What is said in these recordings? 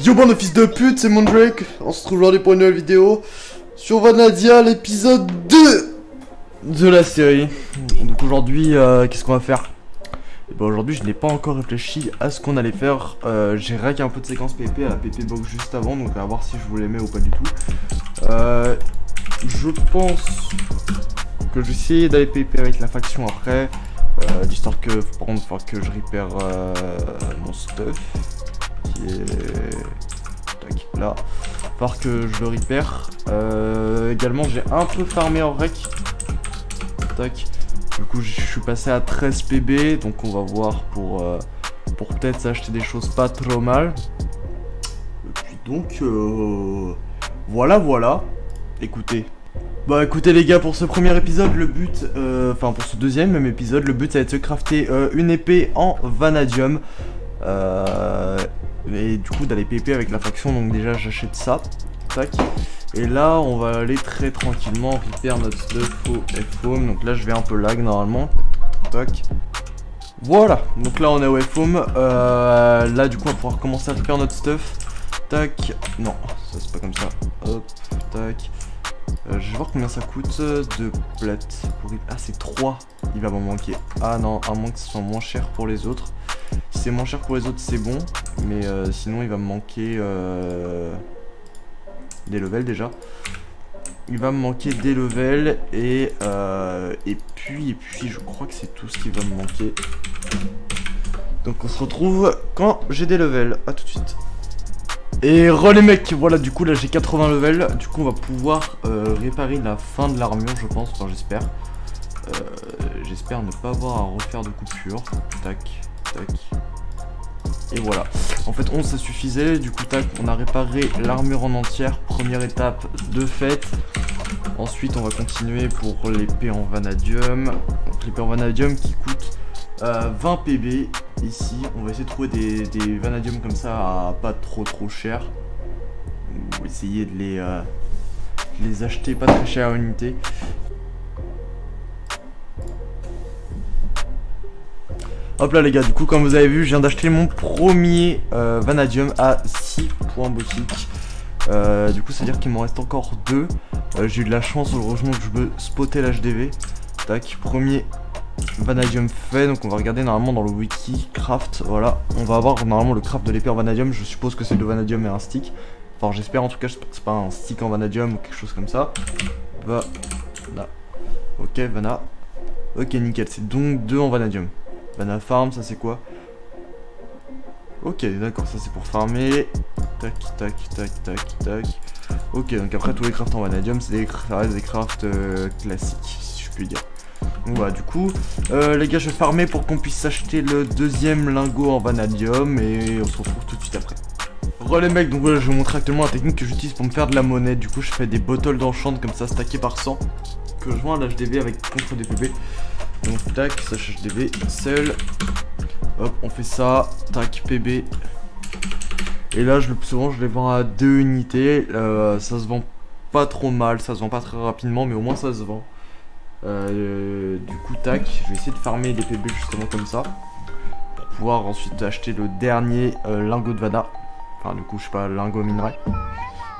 Yo bande de fils de pute, c'est Mondrake. On se retrouve aujourd'hui pour une nouvelle vidéo sur Vannadia, l'épisode 2 de la série. Donc aujourd'hui, qu'est-ce qu'on va faire? Et ben aujourd'hui, je n'ai pas encore réfléchi à ce qu'on allait faire. J'ai rack un peu de séquence PP à la PP box juste avant, donc à voir si je vous les mets ou pas du tout. Je pense que je vais essayer d'aller PP avec la faction après, d'histoire que, par contre, il va falloir que je repère mon stuff. Qui est tac, là, il va falloir que je le repère. Également j'ai un peu farmé en rec. Tac. Du coup je suis passé à 13 PB, donc on va voir pour peut-être s'acheter des choses pas trop mal. Et puis donc voilà. Écoutez. Bah écoutez les gars, pour ce premier épisode, le but, enfin pour ce deuxième même épisode, le but ça va être de se crafter une épée en vanadium. Et du coup d'aller PP avec la faction, donc déjà j'achète ça. Tac. Et là on va aller très tranquillement repair notre stuff au F-Home. Donc là je vais un peu lag normalement. Tac. Voilà, donc là on est au F-Home. Là du coup on va pouvoir commencer à repair notre stuff. Tac. Non, ça c'est pas comme ça. Hop, tac. Je vais voir combien ça coûte de plates pour... Ah c'est 3. Il va m'en manquer. Ah non, à moins que ce soit moins cher pour les autres. Si c'est moins cher pour les autres c'est bon. Mais sinon il va me manquer des levels déjà. Il va me manquer des levels et puis je crois que c'est tout ce qui va me manquer. Donc on se retrouve quand j'ai des levels. A tout de suite. Et les mecs, voilà, du coup là j'ai 80 levels. Du coup on va pouvoir réparer la fin de l'armure je pense, enfin j'espère. J'espère ne pas avoir à refaire de coupure. Tac, tac. Et voilà. En fait 11 ça suffisait. Du coup tac, on a réparé l'armure en entière. Première étape de fait. Ensuite on va continuer pour l'épée en vanadium. Donc l'épée en vanadium qui coûte 20 PB. Ici on va essayer de trouver des vanadiums comme ça à pas trop cher. Ou essayer de les acheter pas très cher à unité. Hop là les gars, du coup comme vous avez vu, je viens d'acheter mon premier vanadium à 6 points boutique. Du coup ça veut dire qu'il m'en reste encore 2. J'ai eu de la chance heureusement que je peux spotter l'HDV. Tac, premier vanadium fait, donc on va regarder normalement dans le wiki craft. Voilà, on va avoir normalement le craft de l'épée en vanadium. Je suppose que c'est le vanadium et un stick. Enfin j'espère en tout cas, c'est pas un stick en vanadium ou quelque chose comme ça. Voilà. Ok, Vana. Ok nickel, c'est donc 2 en vanadium. Vana farm, ça c'est quoi? Ok, d'accord, ça c'est pour farmer. Tac, tac, tac, tac, tac. Ok, donc après tous les crafts en vanadium, c'est des crafts classiques, si je puis dire. Donc voilà, du coup, les gars, je vais farmer pour qu'on puisse acheter le deuxième lingot en vanadium et on se retrouve tout de suite après. Les mecs, donc voilà, je vais vous montrer actuellement la technique que j'utilise pour me faire de la monnaie. Du coup, je fais des bottles d'enchant comme ça, stackées par 100, que je joins à l'HDV avec contre des PB. Donc tac, ça HDV, seul. Hop, on fait ça, tac, PB. Et là, souvent, je les vends à 2 unités. Ça se vend pas trop mal, ça se vend pas très rapidement, mais au moins ça se vend. Du coup, tac, je vais essayer de farmer des PB justement comme ça. Pour pouvoir ensuite acheter le dernier lingot de Vana. Enfin, du coup, je sais pas, lingot minerai.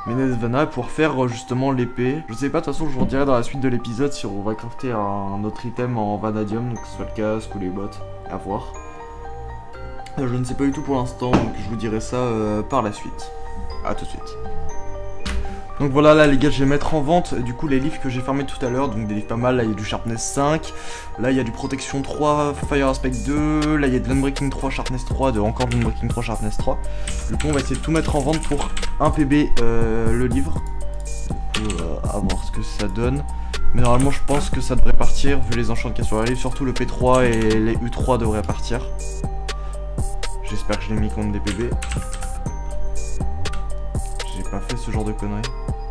Minerai de Vana pour faire justement l'épée. Je sais pas, de toute façon, je vous dirai dans la suite de l'épisode si on va crafter un autre item en vanadium, donc que ce soit le casque ou les bottes, à voir. Je ne sais pas du tout pour l'instant, donc je vous dirai ça par la suite. A tout de suite. Donc voilà, là les gars, je vais mettre en vente du coup les livres que j'ai farmés tout à l'heure. Donc des livres pas mal, là il y a du Sharpness 5. Là il y a du Protection 3, Fire Aspect 2. Là il y a de Landbreaking 3, Sharpness 3, encore de Landbreaking 3, Sharpness 3. Du coup on va essayer de tout mettre en vente pour 1 PB le livre. À voir ce que ça donne. Mais normalement je pense que ça devrait partir vu les enchants qu'il y a sur la livre. Surtout le P3 et les U3 devraient partir. J'espère que je l'ai mis contre des PB. J'ai pas fait ce genre de conneries.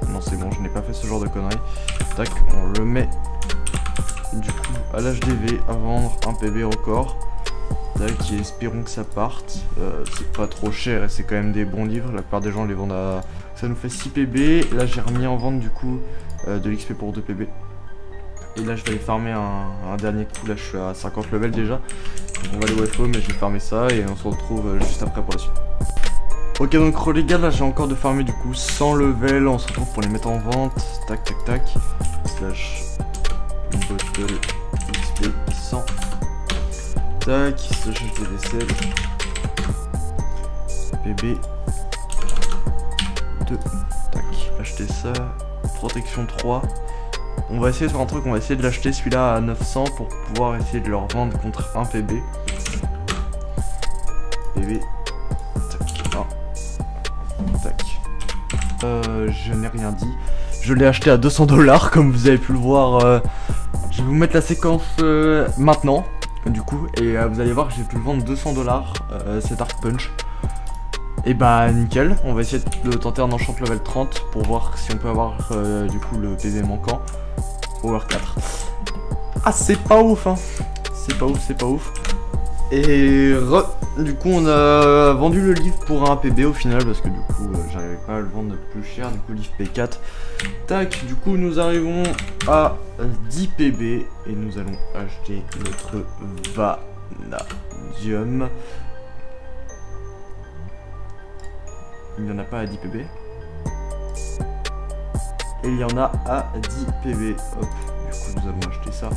Non c'est bon, je n'ai pas fait ce genre de conneries. Tac, on le met du coup à l'HDV à vendre, un PB record. Tac, et espérons que ça parte. C'est pas trop cher et c'est quand même des bons livres. La plupart des gens les vendent à... Ça nous fait 6 PB. Là j'ai remis en vente du coup de l'XP pour 2 PB. Et là je vais aller farmer un dernier coup. Là je suis à 50 levels déjà. Donc on va aller au FO mais je vais farmer ça et on se retrouve juste après pour la suite. Ok, donc les gars, là j'ai encore de farmer du coup 100 level, on se retrouve pour les mettre en vente. Tac tac tac. Slash bottle XP 100. Tac, slash HDVSL. PB 2. Tac, acheter ça. Protection 3. On va essayer de faire un truc, on va essayer de l'acheter celui-là à 900 pour pouvoir essayer de le revendre contre un PB. PB. Tac. Je n'ai rien dit. Je l'ai acheté à 200 $, comme vous avez pu le voir. Je vais vous mettre la séquence maintenant, du coup, et vous allez voir que j'ai pu le vendre 200 $, cet Arc Punch. Et bah nickel, on va essayer de tenter un enchant level 30 pour voir si on peut avoir du coup le PV manquant. Power 4. Ah c'est pas ouf hein. C'est pas ouf, c'est pas ouf. Et du coup on a vendu le livre pour un PB au final parce que du coup j'arrivais pas à le vendre plus cher, du coup livre P4. Tac, du coup nous arrivons à 10 PB et nous allons acheter notre Vanadium. Il n'y en a pas à 10 PB. Et il y en a à 10 PB. Hop, du coup nous allons acheter ça.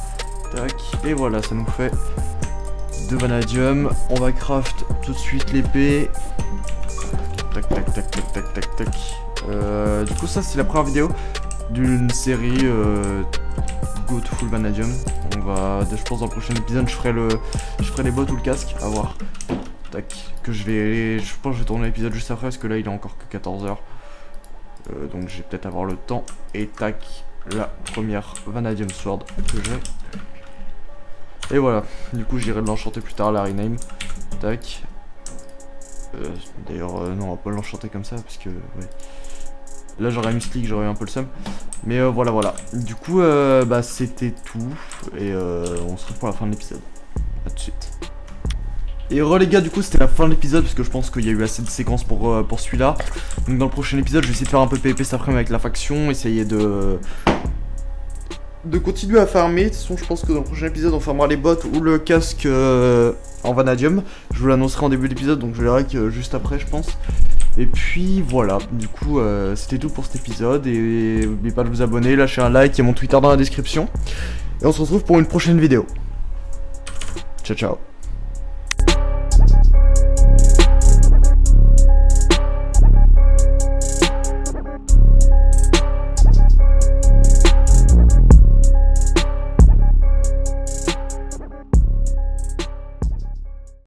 Tac, et voilà, ça nous fait 2 vanadium. On va craft tout de suite l'épée. Tac tac tac tac tac tac tac. Du coup ça c'est la première vidéo d'une série Go to full vanadium. On va, je pense dans le prochain épisode je ferai les bottes ou le casque, à voir. Tac, que je pense que je vais tourner l'épisode juste après parce que là il est encore que 14h. Donc je vais peut-être avoir le temps. Et tac, la première vanadium sword que j'ai. Et voilà, du coup j'irai l'enchanter plus tard, la rename. Tac. D'ailleurs non, on va pas l'enchanter comme ça parce que ouais. Là j'aurais mis Slick, j'aurais eu un peu le seum. Mais voilà voilà. Du coup bah c'était tout. Et on se retrouve pour la fin de l'épisode. A tout de suite. Et les gars, du coup c'était la fin de l'épisode parce que je pense qu'il y a eu assez de séquences pour celui-là. Donc dans le prochain épisode je vais essayer de faire un peu PvP cet après-midi avec la faction, essayer de continuer à farmer. De toute façon je pense que dans le prochain épisode on farmera les bottes ou le casque en vanadium. Je vous l'annoncerai en début d'épisode, donc je verrai que juste après je pense. Et puis voilà, du coup c'était tout pour cet épisode. Et n'oubliez pas de vous abonner, lâcher un like et mon Twitter dans la description. Et on se retrouve pour une prochaine vidéo. Ciao ciao.